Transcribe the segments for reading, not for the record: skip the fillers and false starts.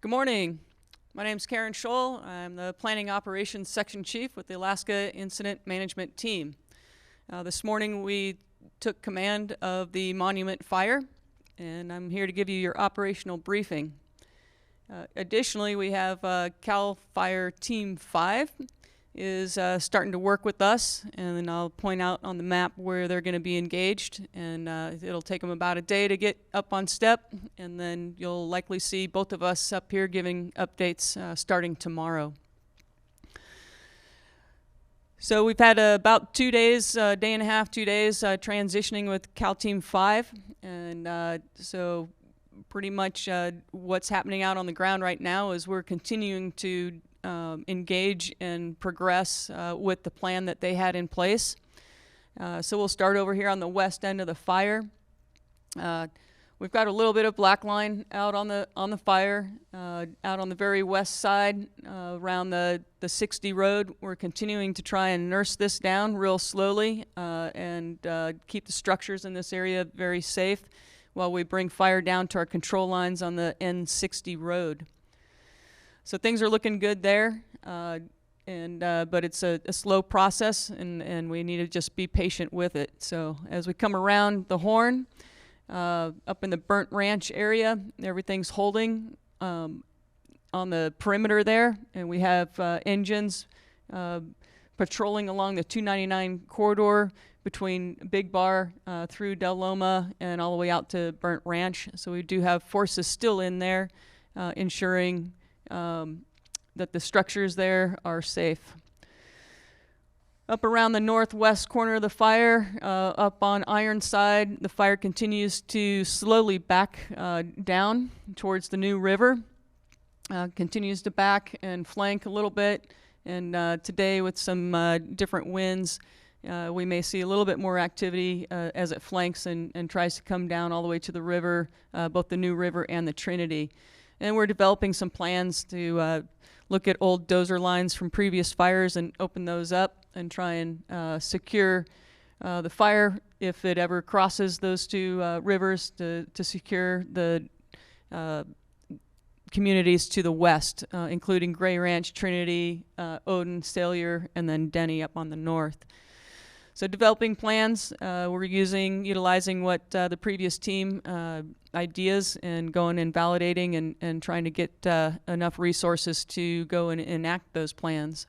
Good morning. My name is Karen Scholl. I'm the Planning Operations Section Chief with the Alaska Incident Management Team. This morning we took command of the Monument Fire, and I'm here to give you your operational briefing. Additionally, we have CAL FIRE Team 5 is starting to work with us, and then I'll point out on the map where they're going to be engaged, and it'll take them about a day to get up on step, and then you'll likely see both of us up here giving updates starting tomorrow. So we've had about 2 days, day and a half, 2 days transitioning with CAL Team 5, and so pretty much what's happening out on the ground right now is we're continuing to engage and progress with the plan that they had in place. So we'll start over here on the west end of the fire. We've got a little bit of black line out on the fire, out on the very west side, around the 60 road. We're continuing to try and nurse this down real slowly and keep the structures in this area very safe while we bring fire down to our control lines on the N60 road. So things are looking good there, but it's a slow process, and we need to just be patient with it. So as we come around the horn, up in the Burnt Ranch area, everything's holding on the perimeter there, and we have engines patrolling along the 299 corridor between Big Bar through Del Loma and all the way out to Burnt Ranch. So we do have forces still in there ensuring that the structures there are safe. Up around the northwest corner of the fire, up on Ironside, the fire continues to slowly back down towards the New River. Continues to back and flank a little bit, and today with some different winds, we may see a little bit more activity as it flanks and tries to come down all the way to the river, both the New River and the Trinity. And we're developing some plans to look at old dozer lines from previous fires and open those up and try and secure the fire if it ever crosses those two rivers to secure the communities to the west, including Gray Ranch, Trinity, Odin, Salyer, and then Denny up on the north. So developing plans, we're utilizing what the previous team ideas and going and validating and trying to get enough resources to go and enact those plans.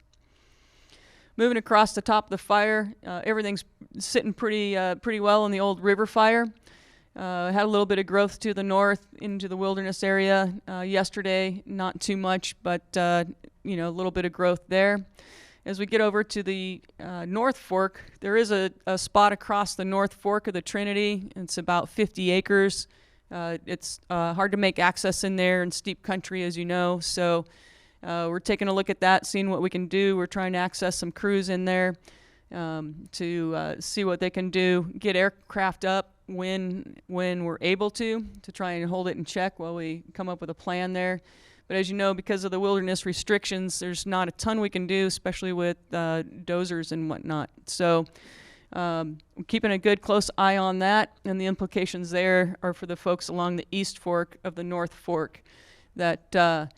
Moving across the top of the fire, everything's sitting pretty well in the old river fire. Had a little bit of growth to the north into the wilderness area yesterday, not too much, but a little bit of growth there. As we get over to the North Fork, there is a spot across the North Fork of the Trinity. It's about 50 acres. It's hard to make access in there in steep country, as you know. So we're taking a look at that, seeing what we can do. We're trying to access some crews in there to see what they can do, get aircraft up when we're able to try and hold it in check while we come up with a plan there. But as you know, because of the wilderness restrictions, there's not a ton we can do, especially with dozers and whatnot. So we're keeping a good close eye on that, and the implications there are for the folks along the East Fork of the North Fork. That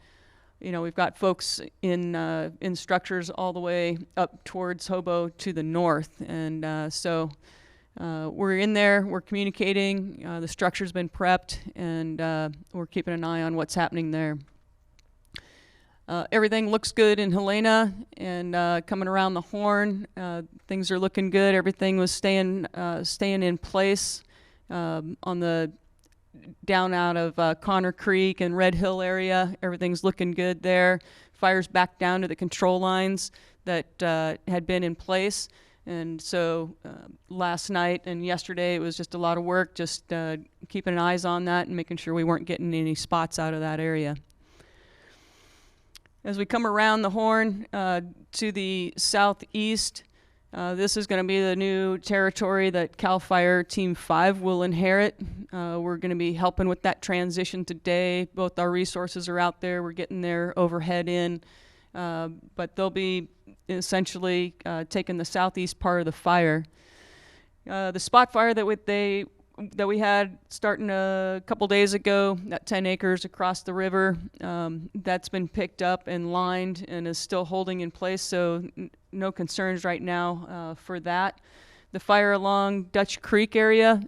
we've got folks in structures all the way up towards Hobo to the north, and so we're in there. We're communicating. The structure's been prepped, and we're keeping an eye on what's happening there. Everything looks good in Helena, and coming around the horn, things are looking good. Everything was staying in place on the down out of Connor Creek and Red Hill area. Everything's looking good there. Fire's back down to the control lines that had been in place. And so last night and yesterday it was just a lot of work, just keeping eyes on that and making sure we weren't getting any spots out of that area. As we come around the horn to the southeast, this is going to be the new territory that CAL FIRE Team 5 will inherit. We're going to be helping with that transition today. Both our resources are out there. We're getting their overhead in. But they'll be essentially taking the southeast part of the fire. The spot fire that they that we had starting a couple days ago, that 10 acres across the river, that's been picked up and lined and is still holding in place, so no concerns right now for that. The fire along Dutch Creek area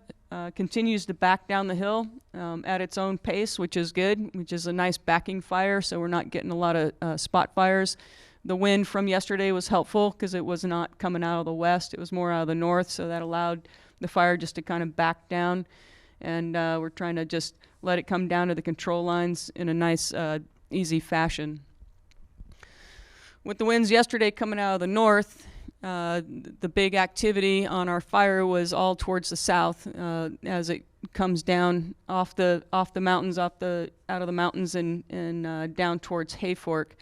continues to back down the hill at its own pace, which is good, which is a nice backing fire, so we're not getting a lot of spot fires. The wind from yesterday was helpful because it was not coming out of the west, it was more out of the north, so that allowed the fire just to kind of back down. And we're trying to just let it come down to the control lines in a nice, easy fashion. With the winds yesterday coming out of the north, the big activity on our fire was all towards the south as it comes down off the mountains, out of the mountains and down towards Hayfork.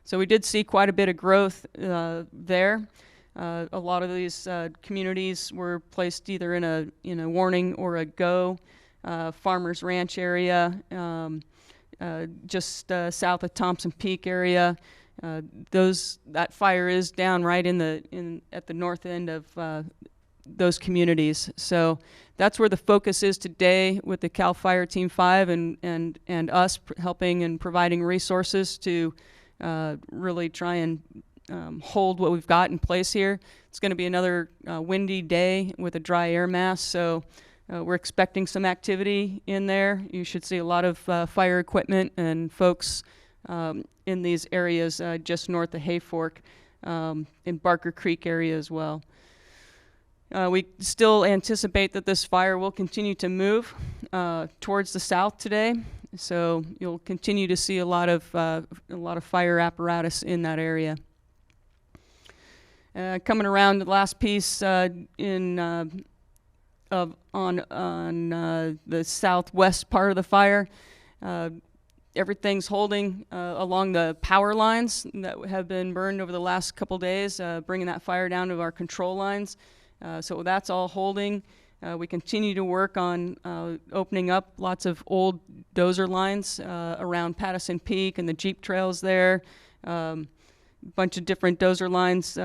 So we did see quite a bit of growth there. A lot of these communities were placed either in a warning or a go. Farmers Ranch area, just south of Thompson Peak area. That fire is down right at the north end of those communities. So that's where the focus is today with the CAL FIRE Team 5 and us helping and providing resources to really try and hold what we've got in place here. It's going to be another windy day with a dry air mass, so we're expecting some activity in there. You should see a lot of fire equipment and folks in these areas just north of Hayfork, in Barker Creek area as well. We still anticipate that this fire will continue to move towards the south today, so you'll continue to see a lot of fire apparatus in that area. Coming around the last piece on the southwest part of the fire, everything's holding along the power lines that have been burned over the last couple days, bringing that fire down to our control lines. So that's all holding. We continue to work on opening up lots of old dozer lines around Pattison Peak and the Jeep trails there. Bunch of different dozer lines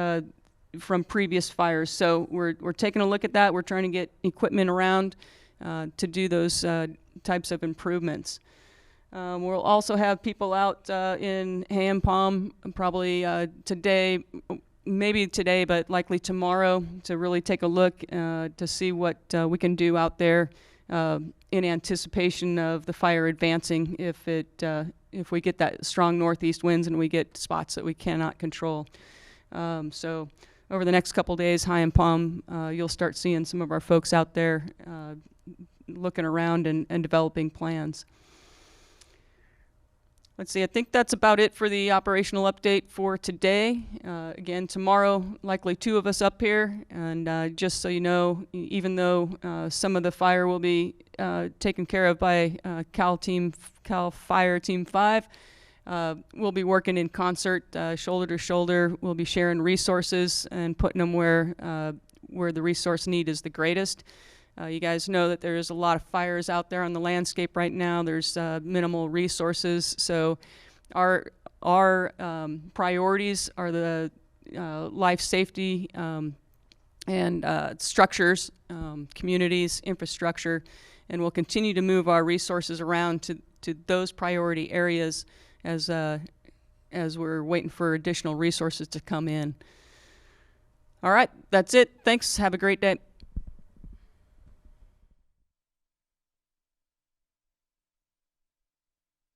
from previous fires. So we're taking a look at that. We're trying to get equipment around to do those types of improvements. We'll also have people out in Ham Palm probably today, maybe today, but likely tomorrow, to really take a look to see what we can do out there in anticipation of the fire advancing if we get that strong northeast winds and we get spots that we cannot control. So over the next couple days, Ham Palm, you'll start seeing some of our folks out there looking around and developing plans. Let's see, I think that's about it for the operational update for today. Again, tomorrow, likely 2 of us up here, and just so you know, even though some of the fire will be taken care of by CAL FIRE Team 5, we'll be working in concert, shoulder to shoulder. We'll be sharing resources and putting them where the resource need is the greatest. You guys know that there's a lot of fires out there on the landscape right now. There's minimal resources, so our priorities are the life safety and structures, communities, infrastructure, and we'll continue to move our resources around to those priority areas as we're waiting for additional resources to come in. All right, that's it. Thanks. Have a great day.